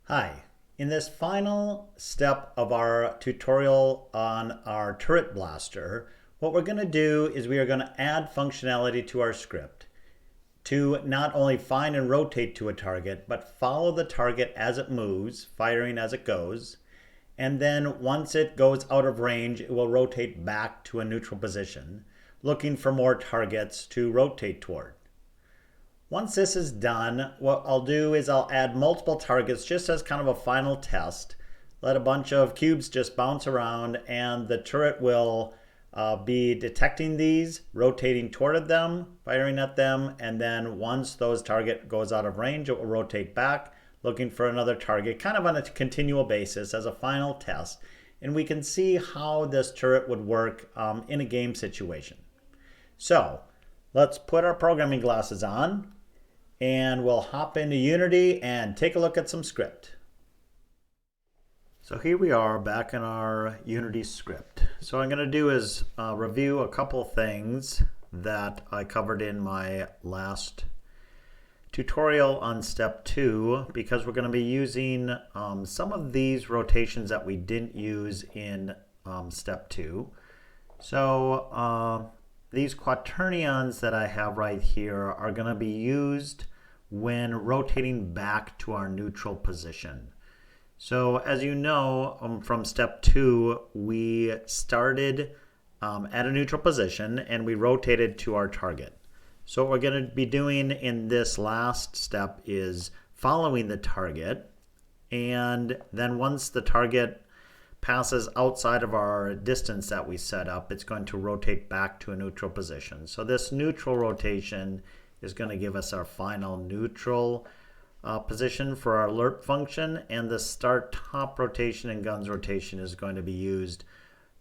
Hi. In this final step of our tutorial on our turret blaster, what we're going to do is we are going to add functionality to our script to not only find and rotate to a target, but follow the target as it moves, firing as it goes. And then once it goes out of range, it will rotate back to a neutral position, looking for more targets to rotate toward. Once this is done, what I'll do is I'll add multiple targets just as kind of a final test. Let a bunch of cubes just bounce around, and the turret will be detecting these, rotating toward them, firing at them, and then once those target goes out of range, it will rotate back, looking for another target, kind of on a continual basis as a final test. And we can see how this turret would work in a game situation. So let's put our programming glasses on, and we'll hop into Unity and take a look at some script. So here we are back in our Unity script. So what I'm going to do is review a couple things that I covered in my last tutorial on step 2, because we're going to be using some of these rotations that we didn't use in step 2. So these quaternions that I have right here are going to be used when rotating back to our neutral position. So as you know, from step 2, we started at a neutral position and we rotated to our target. So what we're going to be doing in this last step is following the target, and then once the target passes outside of our distance that we set up, it's going to rotate back to a neutral position. So this neutral rotation is going to give us our final neutral position for our alert function, and the start top rotation and guns rotation is going to be used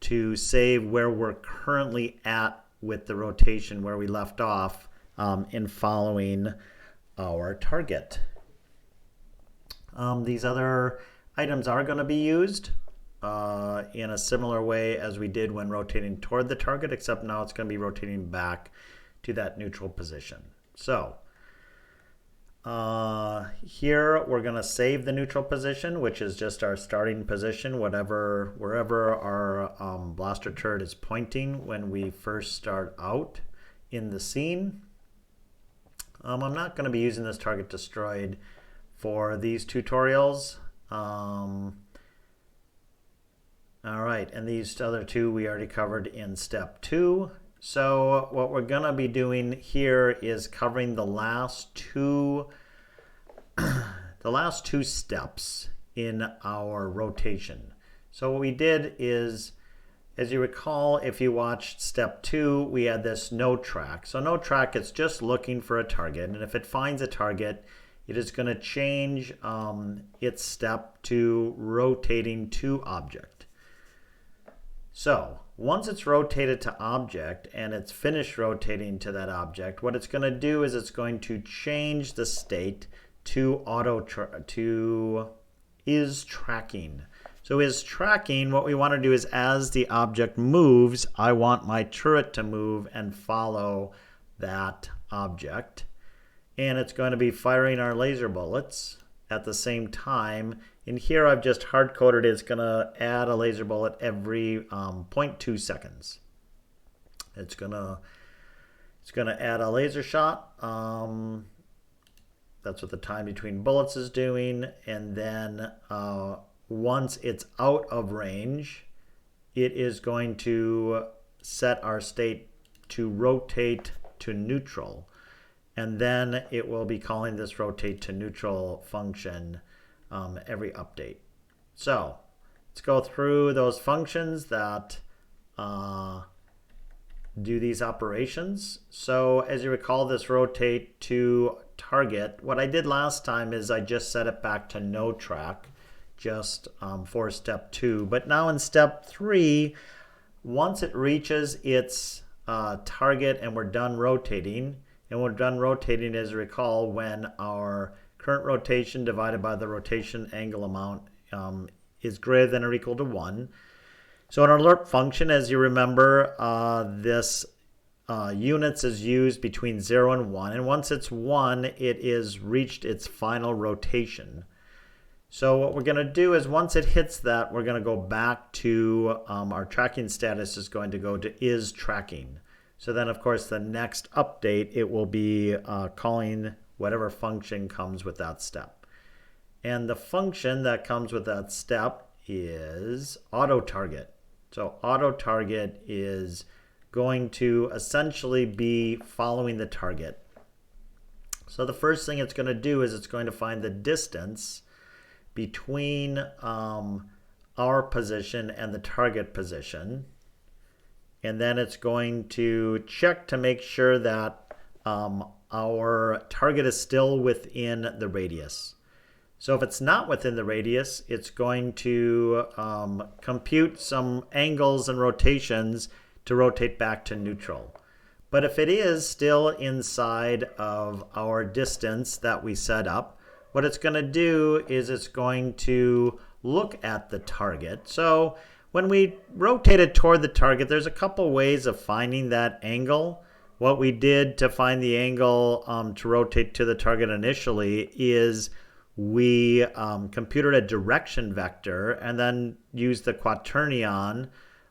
to save where we're currently at with the rotation where we left off in following our target. These other items are going to be used in a similar way as we did when rotating toward the target, except now it's going to be rotating back to that neutral position. So here we're going to save the neutral position, which is just our starting position, wherever our blaster turret is pointing when we first start out in the scene. I'm not going to be using this target destroyed for these tutorials. All right, and these other two we already covered in step 2. So what we're going to be doing here is covering the last two steps in our rotation. So what we did is, as you recall, if you watched step 2, we had this no track. So no track, it's just looking for a target, and if it finds a target, it is going to change its step to rotating to object. So once it's rotated to object and it's finished rotating to that object, what it's going to do is it's going to change the state to is tracking. So is tracking, what we want to do is as the object moves, I want my turret to move and follow that object. And it's going to be firing our laser bullets at the same time. And here I've just hard-coded it's going to add a laser bullet every 0.2 seconds. It's going to add a laser shot. That's what the time between bullets is doing. And then once it's out of range, it is going to set our state to rotate to neutral. And then it will be calling this rotate to neutral function every update. So let's go through those functions that do these operations. So as you recall, this rotate to target, what I did last time is I just set it back to no track just for step 2. But now in step 3, once it reaches its target and we're done rotating, and we're done rotating, as you recall, when our current rotation divided by the rotation angle amount is greater than or equal to 1. So an alert function, as you remember, this units is used between 0 and 1. And once it's 1, it is reached its final rotation. So what we're going to do is once it hits that, we're going to go back to our tracking status is going to go to is tracking. So then, of course, the next update, it will be calling whatever function comes with that step. And the function that comes with that step is auto target. So auto target is going to essentially be following the target. So the first thing it's going to do is it's going to find the distance between our position and the target position. And then it's going to check to make sure that our target is still within the radius. So if it's not within the radius, it's going to compute some angles and rotations to rotate back to neutral. But if it is still inside of our distance that we set up, what it's going to do is it's going to look at the target. So when we rotate it toward the target, there's a couple ways of finding that angle. What we did to find the angle to rotate to the target initially is we computed a direction vector and then used the quaternion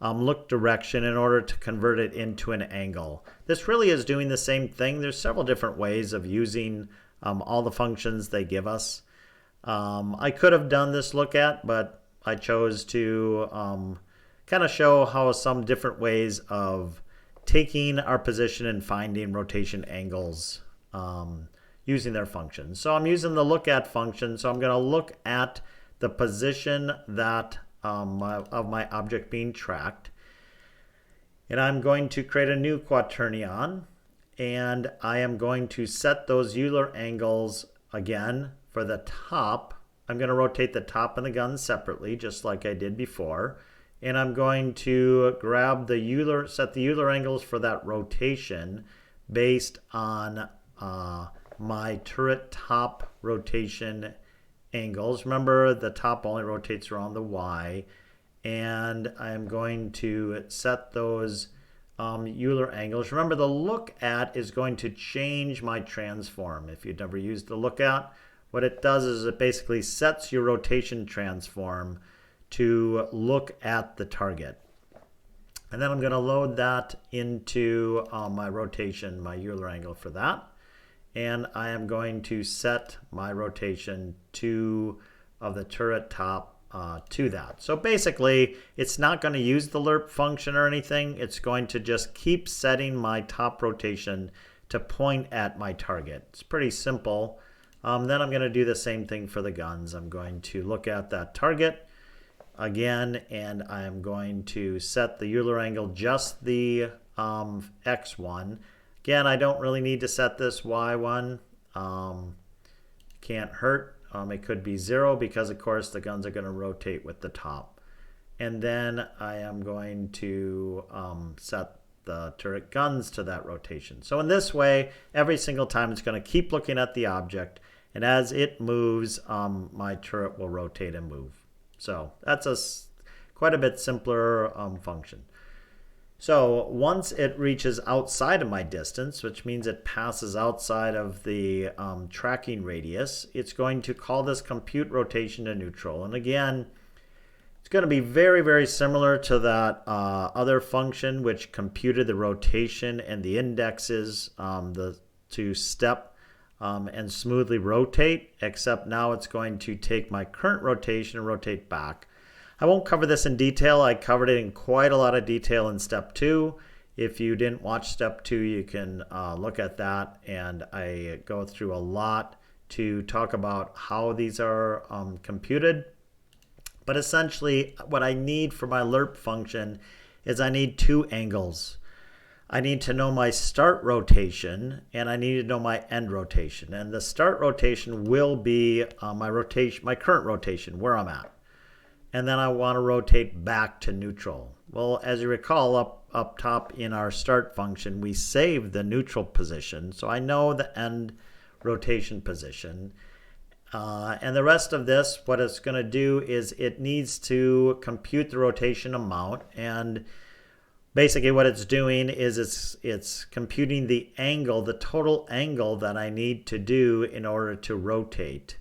look direction in order to convert it into an angle. This really is doing the same thing. There's several different ways of using all the functions they give us. I could have done this look at, but I chose to kind of show how some different ways of taking our position and finding rotation angles using their functions. So I'm using the look at function. So I'm going to look at the position that of my object being tracked. And I'm going to create a new quaternion. And I am going to set those Euler angles again for the top. I'm going to rotate the top and the gun separately, just like I did before. And I'm going to grab the Euler, set the Euler angles for that rotation based on my turret top rotation angles. Remember, the top only rotates around the Y. And I'm going to set those Euler angles. Remember, the look at is going to change my transform. If you've never used the look at, what it does is it basically sets your rotation transform to look at the target. And then I'm going to load that into my rotation, my Euler angle for that. And I am going to set my rotation of the turret top to that. So basically, it's not going to use the lerp function or anything. It's going to just keep setting my top rotation to point at my target. It's pretty simple. Then I'm going to do the same thing for the guns. I'm going to look at that target again, and I'm going to set the Euler angle, just the X1. Again, I don't really need to set this Y1. Can't hurt. It could be 0 because, of course, the guns are going to rotate with the top. And then I am going to set the turret guns to that rotation. So in this way, every single time it's going to keep looking at the object, and as it moves, my turret will rotate and move. So that's quite a bit simpler function. So once it reaches outside of my distance, which means it passes outside of the tracking radius, it's going to call this compute rotation to neutral. And again, it's going to be very, very similar to that other function which computed the rotation and the indexes to step and smoothly rotate, except now it's going to take my current rotation and rotate back. I won't cover this in detail. I covered it in quite a lot of detail in step 2. If you didn't watch step 2, you can look at that, and I go through a lot to talk about how these are computed. But essentially, what I need for my lerp function is I need 2 angles. I need to know my start rotation, and I need to know my end rotation. And the start rotation will be my current rotation, where I'm at. And then I want to rotate back to neutral. Well, as you recall, up top in our start function, we saved the neutral position. So I know the end rotation position. And the rest of this, what it's going to do is it needs to compute the rotation amount. And basically what it's doing is it's computing the angle, the total angle that I need to do in order to rotate.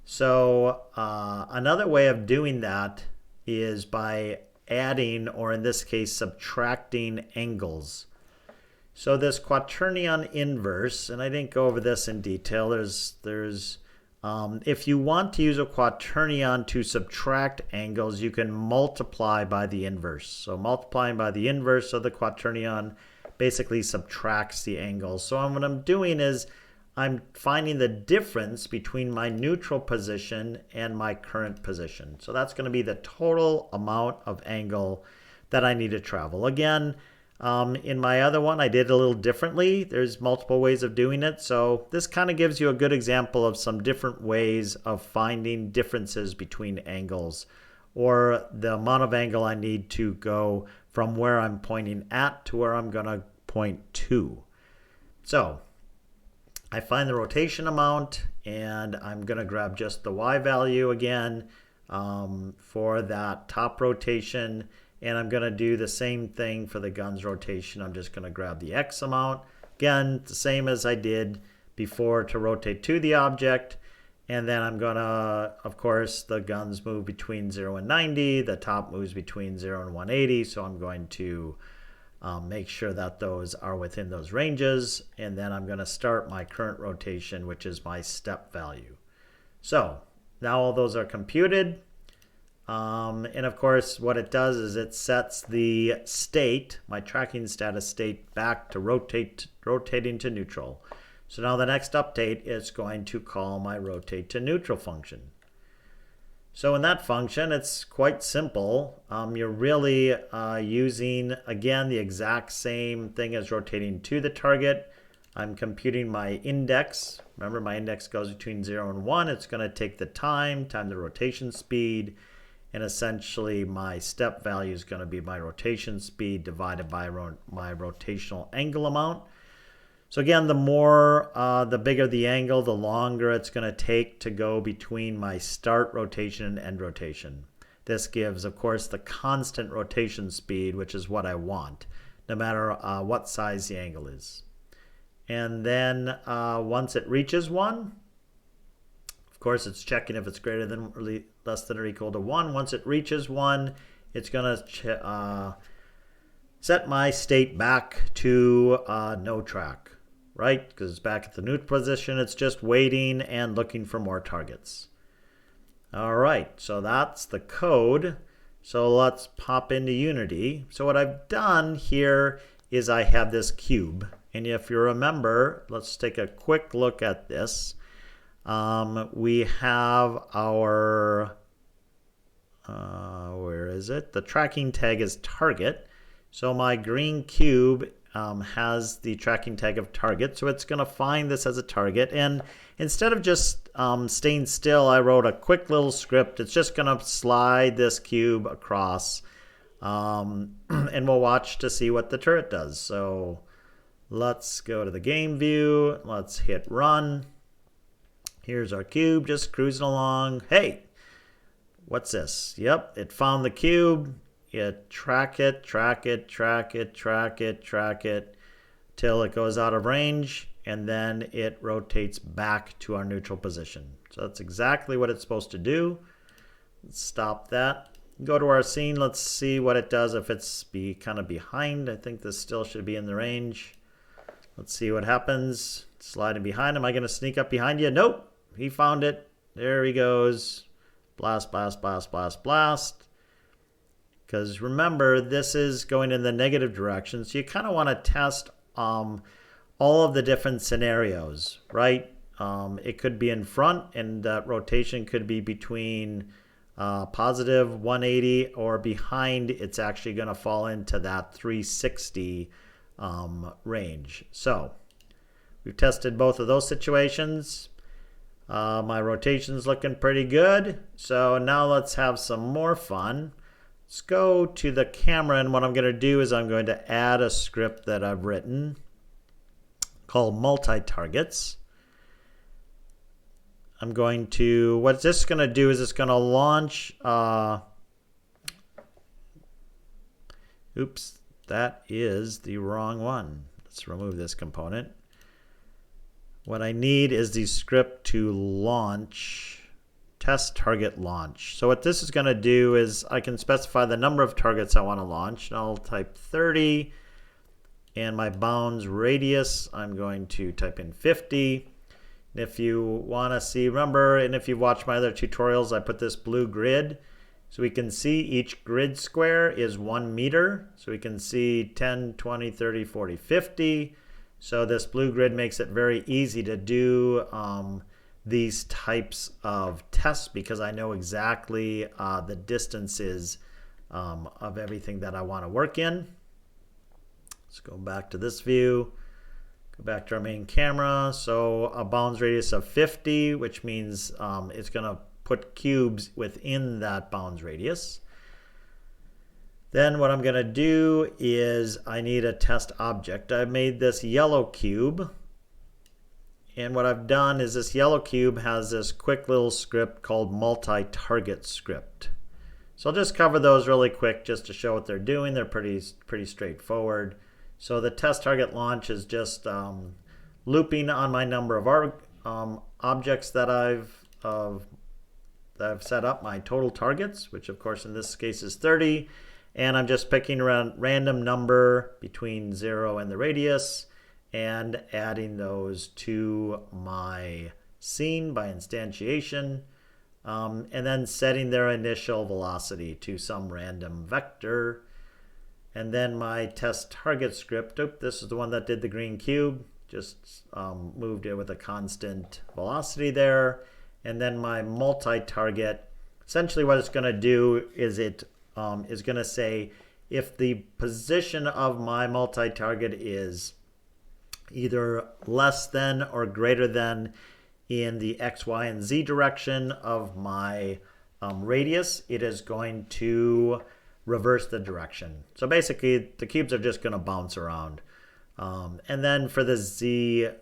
So another way of doing that is by adding, or in this case, subtracting angles. So this quaternion inverse, and I didn't go over this in detail, if you want to use a quaternion to subtract angles, you can multiply by the inverse. So multiplying by the inverse of the quaternion basically subtracts the angles. So what I'm doing is I'm finding the difference between my neutral position and my current position. So that's going to be the total amount of angle that I need to travel. Again, in my other one, I did it a little differently. There's multiple ways of doing it. So this kind of gives you a good example of some different ways of finding differences between angles, or the amount of angle I need to go from where I'm pointing at to where I'm going to point to. So I find the rotation amount, and I'm going to grab just the y value again for that top rotation. And I'm going to do the same thing for the gun's rotation. I'm just going to grab the x amount. Again, the same as I did before to rotate to the object. And then I'm going to, of course, the guns move between 0 and 90. The top moves between 0 and 180. So I'm going to make sure that those are within those ranges. And then I'm going to start my current rotation, which is my step value. So now all those are computed. And of course, what it does is it sets the state, my tracking status state, back to rotating to neutral. So now the next update is going to call my rotate to neutral function. So in that function, it's quite simple. You're really using, again, the exact same thing as rotating to the target. I'm computing my index. Remember, my index goes between 0 and 1. It's going to take the time the rotation speed. And essentially, my step value is going to be my rotation speed divided by my rotational angle amount. So again, the bigger the angle, the longer it's going to take to go between my start rotation and end rotation. This gives, of course, the constant rotation speed, which is what I want, no matter what size the angle is. And then once it reaches 1, of course, it's checking if it's greater than or less than or equal to 1. Once it reaches 1, it's going to set my state back to no track, right? Because it's back at the neutral position. It's just waiting and looking for more targets. All right, so that's the code. So let's pop into Unity. So what I've done here is I have this cube. And if you remember, let's take a quick look at this. We have our, where is it? The tracking tag is target. So my green cube has the tracking tag of target. So it's going to find this as a target. And instead of just staying still, I wrote a quick little script. It's just going to slide this cube across. And we'll watch to see what the turret does. So let's go to the game view. Let's hit run. Here's our cube just cruising along. Hey, what's this? Yep, it found the cube. You track it, track it, track it, track it, track it, till it goes out of range, and then it rotates back to our neutral position. So that's exactly what it's supposed to do. Let's stop that. Go to our scene. Let's see what it does if it's kind of behind. I think this still should be in the range. Let's see what happens. Sliding behind. Am I going to sneak up behind you? Nope. He found it. There he goes. Blast, blast, blast, blast, blast. Because remember, this is going in the negative direction. So you kind of want to test all of the different scenarios, right? It could be in front, and that rotation could be between positive 180, or behind, it's actually going to fall into that 360 range. So we've tested both of those situations. My rotation's looking pretty good. So now let's have some more fun. Let's go to the camera, and what I'm going to do is I'm going to add a script that I've written called multi-targets. I'm going to, what this is going to do is it's going to launch, oops, that is the wrong one. Let's remove this component. What I need is the script to launch test target launch. So what this is going to do is I can specify the number of targets I want to launch. And I'll type 30, and my bounds radius, I'm going to type in 50. And if you want to see, remember, and if you've watched my other tutorials, I put this blue grid. So we can see each grid square is 1 meter. So we can see 10, 20, 30, 40, 50. So this blue grid makes it very easy to do these types of tests because I know exactly the distances of everything that I want to work in. Let's go back to this view. Go back to our main camera. So a bounds radius of 50, which means it's going to put cubes within that bounds radius. Then what I'm going to do is I need a test object. I made this yellow cube. And what I've done is this yellow cube has this quick little script called multi-target script. So I'll just cover those really quick just to show what they're doing. They're pretty straightforward. So the test target launch is just looping on my number of objects that I've set up, my total targets, which of course in this case is 30. And I'm just picking a random number between 0 and the radius and adding those to my scene by instantiation, and then setting their initial velocity to some random vector. And then my test target script, this is the one that did the green cube, just moved it with a constant velocity there. And then my multi-target, essentially what it's going to do is it is going to say if the position of my multi-target is either less than or greater than in the X, Y, and Z direction of my radius, it is going to reverse the direction. So basically the cubes are just going to bounce around. And then for the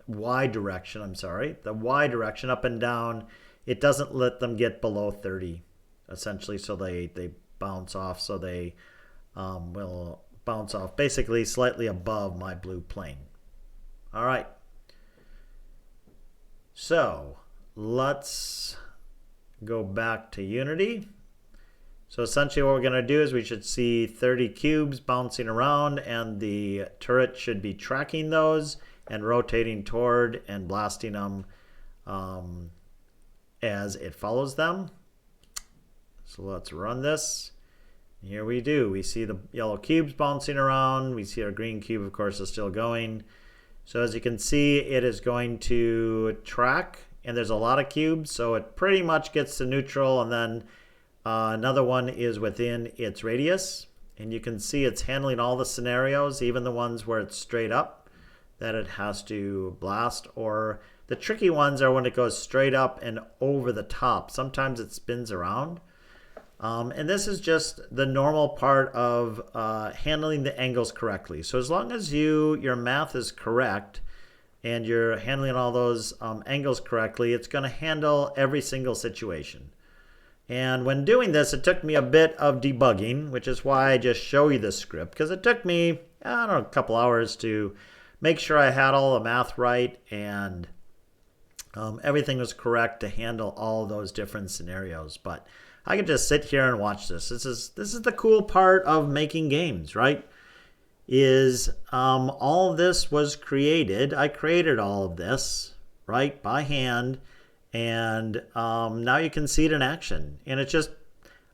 Y direction, the Y direction up and down, it doesn't let them get below 30 essentially, so they bounce off, so they will bounce off basically slightly above my blue plane. All right, so let's go back to Unity. So essentially what we're going to do is we should see 30 cubes bouncing around, and the turret should be tracking those and rotating toward and blasting them as it follows them. So let's run this. Here we do. We see the yellow cubes bouncing around. We see our green cube, of course, is still going. So as you can see, it is going to track, and there's a lot of cubes, so it pretty much gets to neutral, and then another one is within its radius. And you can see it's handling all the scenarios, even the ones where it's straight up that it has to blast, or the tricky ones are when it goes straight up and over the top. Sometimes it spins around. And this is just the normal part of handling the angles correctly. So as long as your math is correct and you're handling all those angles correctly, it's going to handle every single situation. And when doing this, it took me a bit of debugging, which is why I just show you the script, because it took me, I don't know, a couple hours to make sure I had all the math right and everything was correct to handle all those different scenarios. But I can just sit here and watch this. This is the cool part of making games, right? Is all of this was created. I created all of this, right, by hand, and now you can see it in action. And it's just,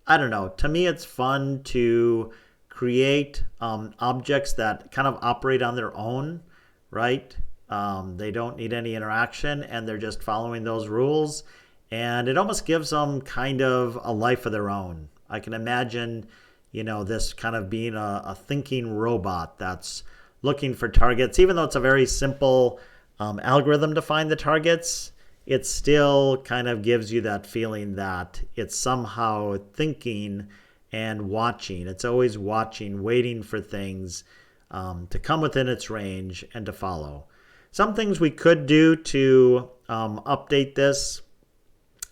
I don't know, to me it's fun to create objects that kind of operate on their own, right? They don't need any interaction, and they're just following those rules. And it almost gives them kind of a life of their own. I can imagine, this kind of being a thinking robot that's looking for targets. Even though it's a very simple algorithm to find the targets, it still kind of gives you that feeling that it's somehow thinking and watching. It's always watching, waiting for things to come within its range and to follow. Some things we could do to update this.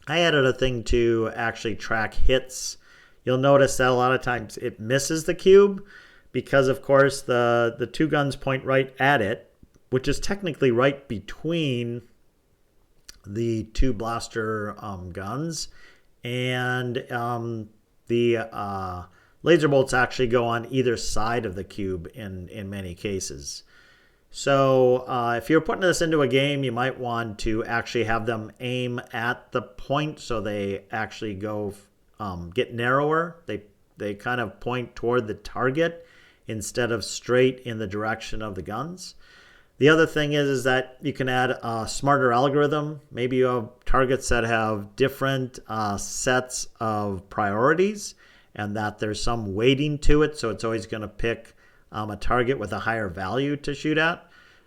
I added a thing to actually track hits. You'll notice that a lot of times it misses the cube because, of course, the two guns point right at it, which is technically right between the two blaster guns, and the laser bolts actually go on either side of the cube in many cases. So if you're putting this into a game, you might want to actually have them aim at the point so they actually go get narrower. They kind of point toward the target instead of straight in the direction of the guns. The other thing is that you can add a smarter algorithm. Maybe you have targets that have different sets of priorities and that there's some weighting to it, so it's always going to pick a target with a higher value to shoot at.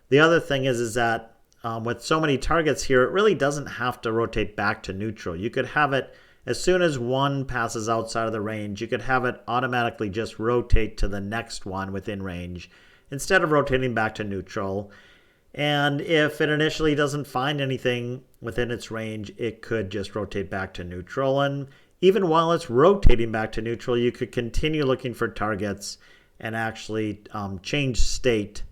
The other thing is that with so many targets here, it really doesn't have to rotate back to neutral. You could have it, as soon as one passes outside of the range, you could have it automatically just rotate to the next one within range, instead of rotating back to neutral. And if it initially doesn't find anything within its range, it could just rotate back to neutral. And even while it's rotating back to neutral, you could continue looking for targets and actually change state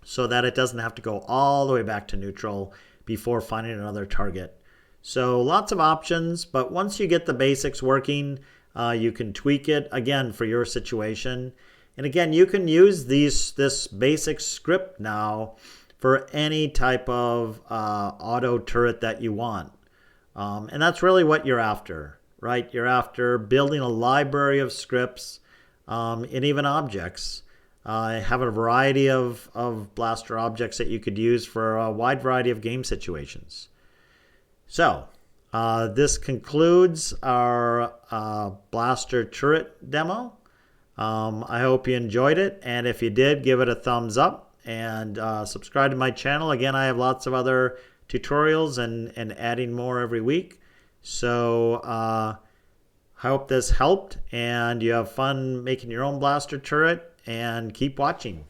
so that it doesn't have to go all the way back to neutral before finding another target. So lots of options, but once you get the basics working, you can tweak it again for your situation. And again, you can use this basic script now for any type of auto turret that you want. And that's really what you're after, right? You're after building a library of scripts and even objects. Have a variety of blaster objects that you could use for a wide variety of game situations. So this concludes our blaster turret demo. I hope you enjoyed it, and if you did, give it a thumbs up and subscribe to my channel. Again, I have lots of other tutorials and adding more every week. So I hope this helped and you have fun making your own blaster turret, and keep watching.